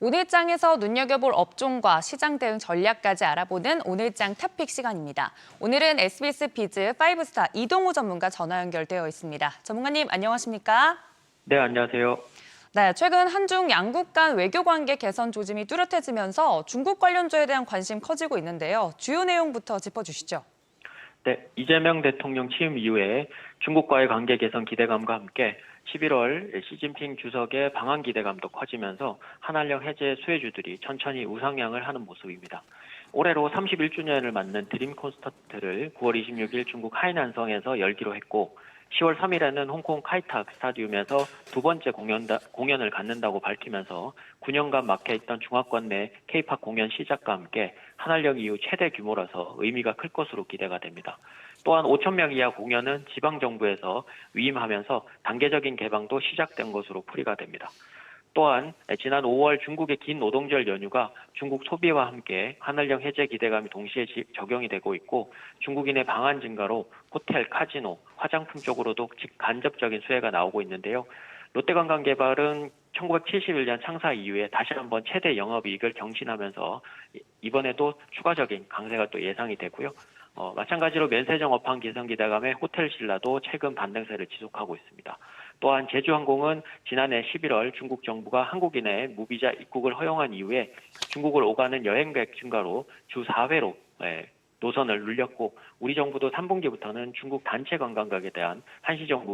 오늘장에서 눈여겨볼 업종과 시장 대응 전략까지 알아보는 오늘장 탑픽 시간입니다. 오늘은 SBS 비즈 5스타 이동호 전문가 전화 연결되어 있습니다. 전문가님 안녕하십니까? 네, 안녕하세요. 네, 최근 한중 양국 간 외교 관계 개선 조짐이 뚜렷해지면서 중국 관련주에 대한 관심 커지고 있는데요. 주요 내용부터 짚어주시죠. 네, 이재명 대통령 취임 이후에 중국과의 관계 개선 기대감과 함께 11월 시진핑 주석의 방한 기대감도 커지면서 한한령 해제 수혜주들이 천천히 우상향을 하는 모습입니다. 올해로 31주년을 맞는 드림 콘서트를 9월 26일 중국 하이난성에서 열기로 했고 10월 3일에는 홍콩 카이탁 스타디움에서 두 번째 공연을 갖는다고 밝히면서 9년간 막혀있던 중화권 내 K-팝 공연 시작과 함께 한한령 이후 최대 규모라서 의미가 클 것으로 기대가 됩니다. 또한 5천 명 이하 공연은 지방정부에서 위임하면서 단계적인 개방도 시작된 것으로 풀이가 됩니다. 또한 지난 5월 중국의 긴 노동절 연휴가 중국 소비와 함께 한한령 해제 기대감이 동시에 적용이 되고 있고 중국인의 방한 증가로 호텔, 카지노, 화장품 쪽으로도 직간접적인 수혜가 나오고 있는데요. 롯데관광개발은 1971년 창사 이후에 다시 한번 최대 영업이익을 경신하면서 이번에도 추가적인 강세가 또 예상이 되고요. 마찬가지로 면세점 업황 개선 기대감에 호텔 신라도 최근 반등세를 지속하고 있습니다. 또한 제주항공은 지난해 11월 중국 정부가 한국인의 무비자 입국을 허용한 이후에 중국을 오가는 여행객 증가로 주 4회로 노선을 늘렸고 우리 정부도 3분기부터는 중국 단체 관광객에 대한 한시적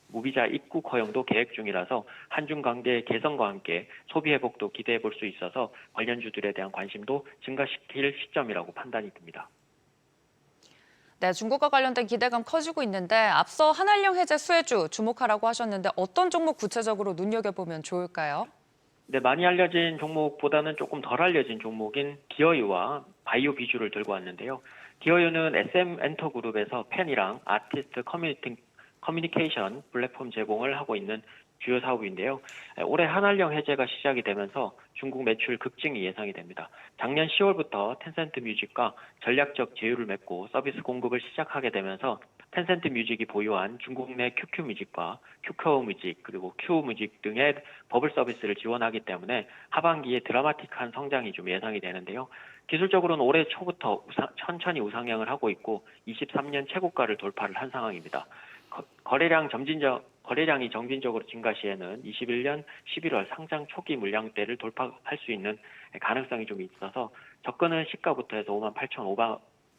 무비자 입국 허용도 계획 중이라서 한중 관계 개선과 함께 소비 회복도 기대해 볼 수 있어서 관련주들에 대한 관심도 증가시킬 시점이라고 판단이 듭니다. 네, 중국과 관련된 기대감 커지고 있는데 앞서 한한령 해제 수혜주 주목하라고 하셨는데 어떤 종목 구체적으로 눈여겨보면 좋을까요? 네, 많이 알려진 종목보다는 조금 덜 알려진 종목인 기어유와 바이오 비주를 들고 왔는데요. 기어유는 SM엔터그룹에서 팬이랑 아티스트 커뮤니케이션 플랫폼 제공을 하고 있는 주요 사업인데요. 올해 한한령 해제가 시작이 되면서 중국 매출 급증이 예상이 됩니다. 작년 10월부터 텐센트 뮤직과 전략적 제휴를 맺고 서비스 공급을 시작하게 되면서 텐센트 뮤직이 보유한 중국 내 QQ 뮤직과 QQ 뮤직 그리고 Q 뮤직 등의 버블 서비스를 지원하기 때문에 하반기에 드라마틱한 성장이 좀 예상이 되는데요. 기술적으로는 올해 초부터 천천히 우상향을 하고 있고 23년 최고가를 돌파를 한 상황입니다. 거래량이 점진적으로 증가 시에는 21년 11월 상장 초기 물량대를 돌파할 수 있는 가능성이 좀 있어서 접근은 시가부터 해서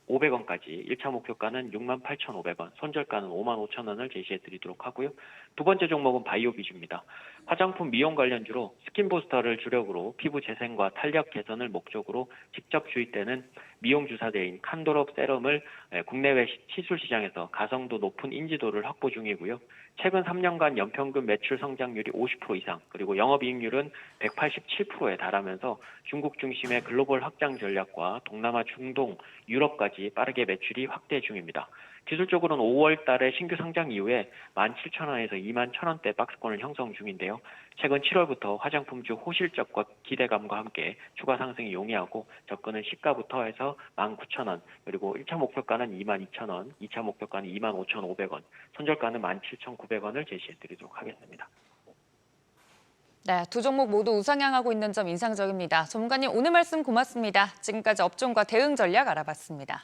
58,500원까지 1차 목표가는 68,500원, 손절가는 55,000원을 제시해 드리도록 하고요. 두 번째 종목은 바이오 비주입니다. 화장품 미용 관련주로 스킨부스터를 주력으로 피부 재생과 탄력 개선을 목적으로 직접 주입되는 미용 주사제인 칸도롭 세럼을 국내외 시술 시장에서 가성도 높은 인지도를 확보 중이고요. 최근 3년간 연평균 매출 성장률이 50% 이상, 그리고 영업이익률은 187%에 달하면서 중국 중심의 글로벌 확장 전략과 동남아, 중동, 유럽까지 빠르게 매출이 확대 중입니다. 기술적으로는 5월 달에 신규 상장 이후에 17,000원에서 21,000원대 박스권을 형성 중인데요. 최근 7월부터 화장품주 호실적과 기대감과 함께 추가 상승이 용이하고 접근은 시가부터 해서 19,000원, 그리고 1차 목표가는 22,000원, 2차 목표가는 25,500원, 손절가는 17,900원을 제시해 드리도록 하겠습니다. 네, 두 종목 모두 우상향하고 있는 점 인상적입니다. 전문가님 오늘 말씀 고맙습니다. 지금까지 업종과 대응 전략 알아봤습니다.